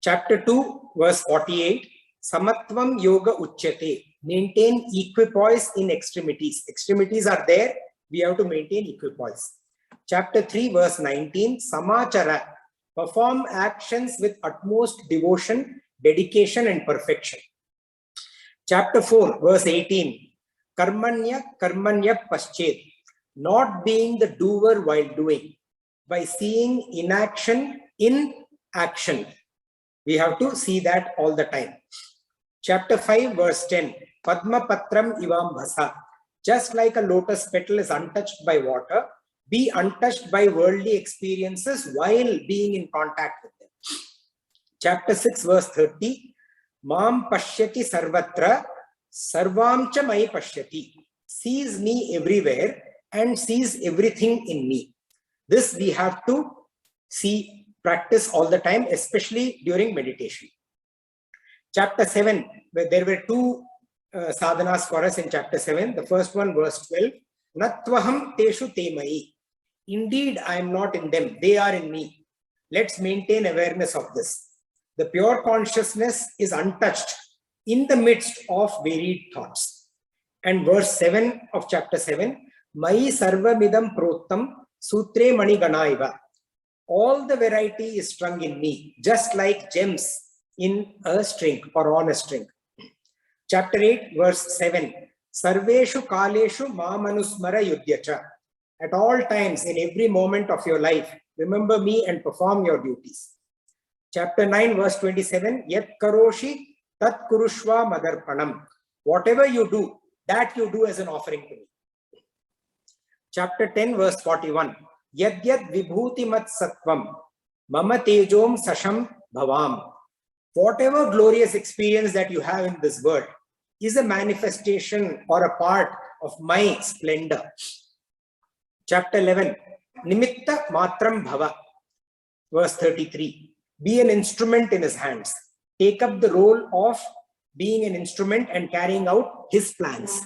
Chapter 2, verse 48, Samatvam Yoga Uchyate. Maintain equipoise in extremities. Extremities are there, we have to maintain equipoise. Chapter 3, verse 19, Samachara. Perform actions with utmost devotion, dedication and perfection. Chapter 4, verse 18, Karmanya Karmanya Paschet. Not being the doer while doing. By seeing inaction in action. We have to see that all the time. Chapter 5, verse 10, Padma Patram Ivam Bhasa. Just like a lotus petal is untouched by water, be untouched by worldly experiences while being in contact with them. Chapter 6, verse 30, Mam Pashyati Sarvatra, Sarvam cha Mai Pashyati. Sees me everywhere and sees everything in me. This we have to see, practice all the time, especially during meditation. Chapter 7, where there were two sadhanas for us in chapter 7. The first one, verse 12, Natvaham teshu temai. Indeed, I am not in them. They are in me. Let's maintain awareness of this. The pure consciousness is untouched in the midst of varied thoughts. And verse 7 of chapter 7, Mai sarvamidam prottam sutre mani ganaiva. All the variety is strung in me, just like gems in a string or on a string. Chapter 8, verse 7, Sarveshu kaleshu mamanusmara yudhyacha. At all times, in every moment of your life, remember me and perform your duties. Chapter 9, verse 27, Yat karoshi tat kurushva madarpanam. Whatever you do, that you do as an offering to me. Chapter 10, verse 41, Yad yad vibhuti mat sattvam mama tejom sasham bhavam. Whatever glorious experience that you have in this world is a manifestation or a part of my splendor. Chapter 11, Nimitta matram bhava. Verse 33, be an instrument in his hands. Take up the role of being an instrument and carrying out his plans.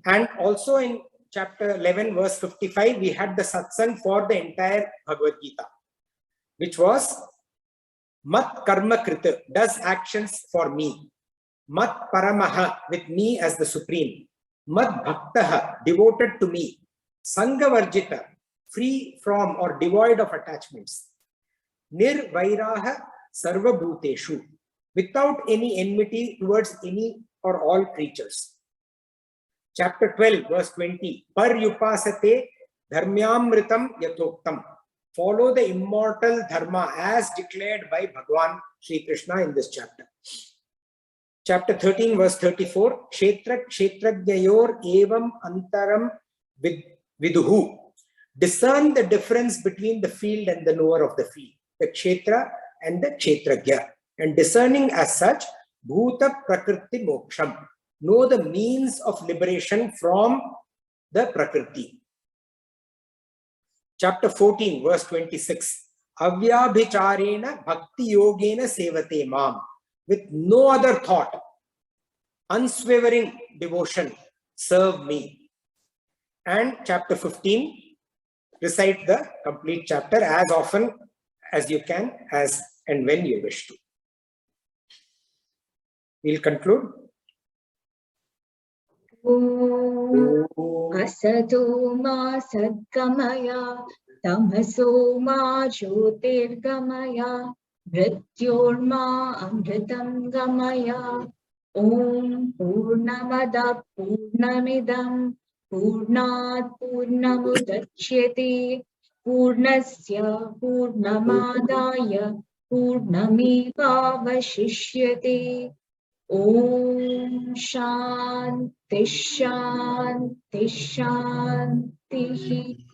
And also in chapter 11, verse 55, we had the satsang for the entire Bhagavad Gita, which was Mat karma krita, does actions for me. Mat paramaha, with me as the supreme. Mat bhaktaha, devoted to me. Sangha varjita, free from or devoid of attachments. Nir vairaha sarva bhuteshu, without any enmity towards any or all creatures. Chapter 12, verse 20, Par yupasate dharmyamritam yathoktam. Follow the immortal dharma as declared by Bhagavan Sri Krishna in this chapter. Chapter 13, verse 34, Kshetra kshetrajnayor evam antaram viduhu. Discern the difference between the field and the knower of the field, the kshetra and the kshetrajya. And discerning as such, bhuta prakriti moksham. Know the means of liberation from the prakriti. Chapter 14, verse 26, Avyabhicharena bhakti yogena sevate mam. With no other thought, unswavering devotion, serve me. And chapter 15, recite the complete chapter as often as you can, as and when you wish to. We'll conclude. Asato ma sadgamaya, tamaso ma jyotirgamaya, mrityorma amritam gamaya. Om purnamada purnamidam purnat purnamudachyate purnasya purnamadaya purnamevavashishyate. Om Shanti Shanti Shanti.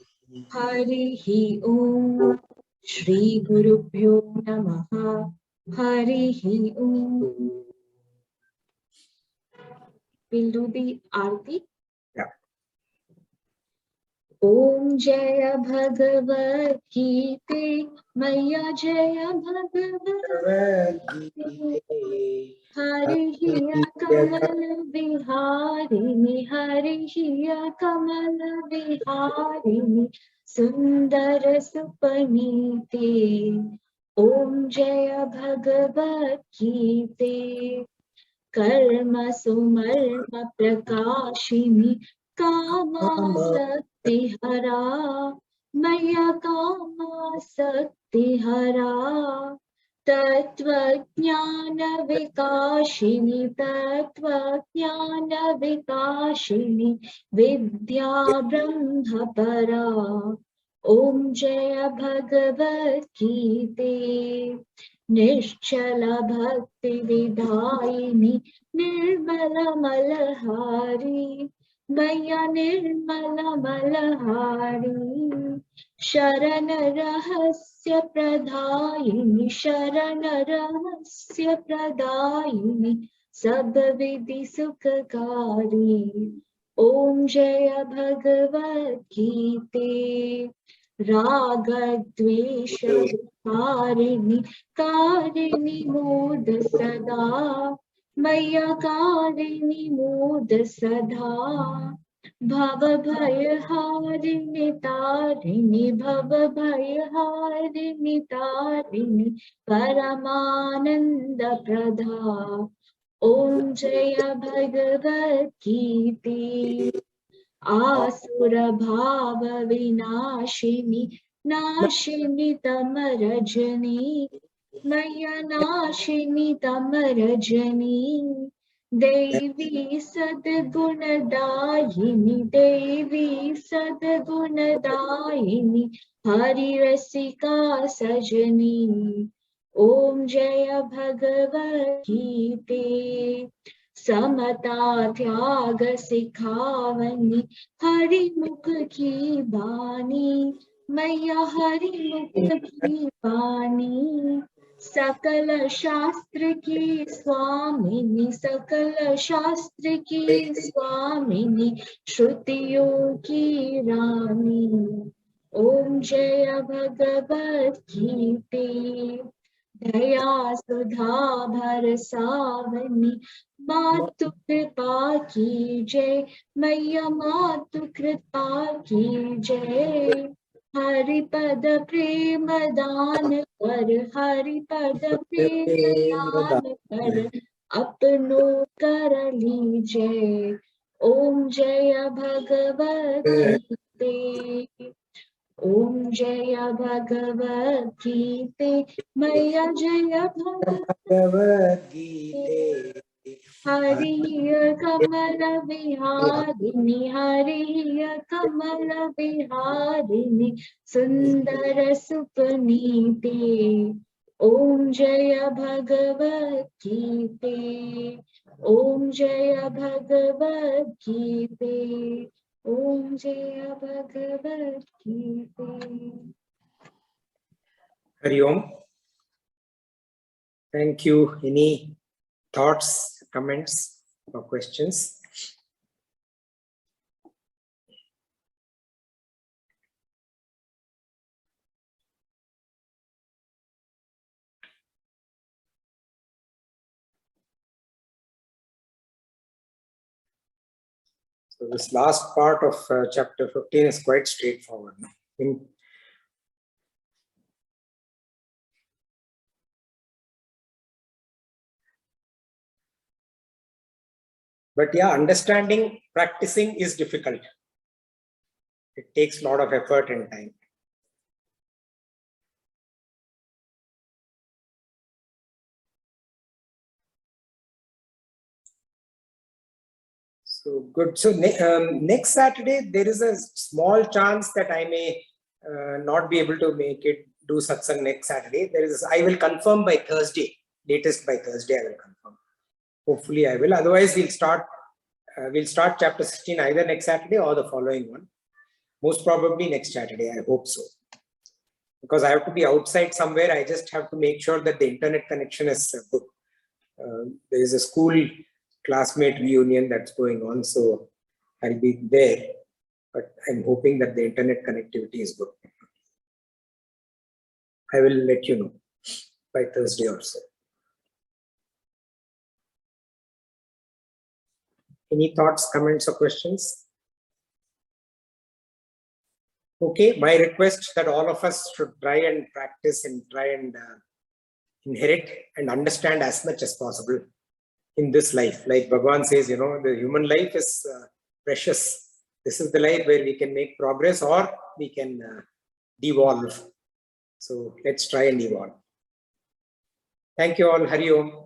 Harihi Om. Shri Gurubhyo Namaha. Harihi Om. We'll do the Aarti. Yeah. Om Jaya Bhagavad Gita. Maya Jaya Bhagavad Gita. Harihi Kamala Viharini, Harihi Kamala Viharini, Sundara Supanite. Om Jaya Bhagavad Gita. Karma Sumarma Prakashini, Kama Sakti Hara, Maya Kama Sakti Hara. Tattvajnana Vikashini, Tattvajnana Vikashini, Vidya Brahma Para. Om Jaya Bhagavad Gita. Nischala Bhakti Vidayini, Nirmala Malahari, Maya Nirmala Malahari. Sharana Rahasya Pradayini, Sharana Rahasya Pradayini, Sabbavidhi Sukhakari. Om Jaya Bhagavad Gita. Raga Dvesha Karini, Karini Moda Sada, Maya Karini Moda Sada. भवभयहारिणि तारिणि भवभयहारिणि तारिणि परमानन्दप्रदा ॐ जय भगवद्गीते आसुरभावविनाशिनि नाशिनि तमरजनी मय्यनाशिनि तमरजनी देवी सद्गुणदायिनि देवी सद्गुणदायिनि हरिरसिका सजनी ॐ जय भगवद्गीते समता त्याग सिखावनी हरिमुख की बानी मैया हरिमुख की बानी सकल शास्त्र की स्वामिनी सकल शास्त्र की स्वामिनी श्रुतियों की रानी ओम जय भगवत गीते दया सुधा भर सावनी मातु कृपा की जय मैया मातु कृपा की जय हरिपद प्रेम दान कर हरिपद प्रेम दान कर अपनो कर लीजय ओम जय भगवत गीते ओम जय भगवत गीते मैया जय भगवत हरिय कमल विहारिणि हरिय कमल विहारिणि सुंदर सुपनीते ओम जय भगवत गीते ओम जय भगवत गीते ओम जय भगवत गीते Hari Om. Thank you. Any thoughts, comments, or questions? So this last part of chapter 15 is quite straightforward. But yeah, understanding, practicing is difficult. It takes a lot of effort and time. So good. So next Saturday, there is a small chance that I may not be able to make it, do satsang next Saturday. I will confirm by Thursday, latest by Thursday I will confirm. Hopefully I will. Otherwise we'll start chapter 16 either next Saturday or the following one. Most probably next Saturday, I hope so. Because I have to be outside somewhere, I just have to make sure that the internet connection is good. There is a school classmate reunion that's going on, so I'll be there. But I'm hoping that the internet connectivity is good. I will let you know by Thursday or so. Any thoughts, comments, or questions? Okay, my request that all of us should try and practice and try and inherit and understand as much as possible in this life. Like Bhagavan says, you know, the human life is precious. This is the life where we can make progress or we can devolve. So let's try and evolve. Thank you all. Hari Om.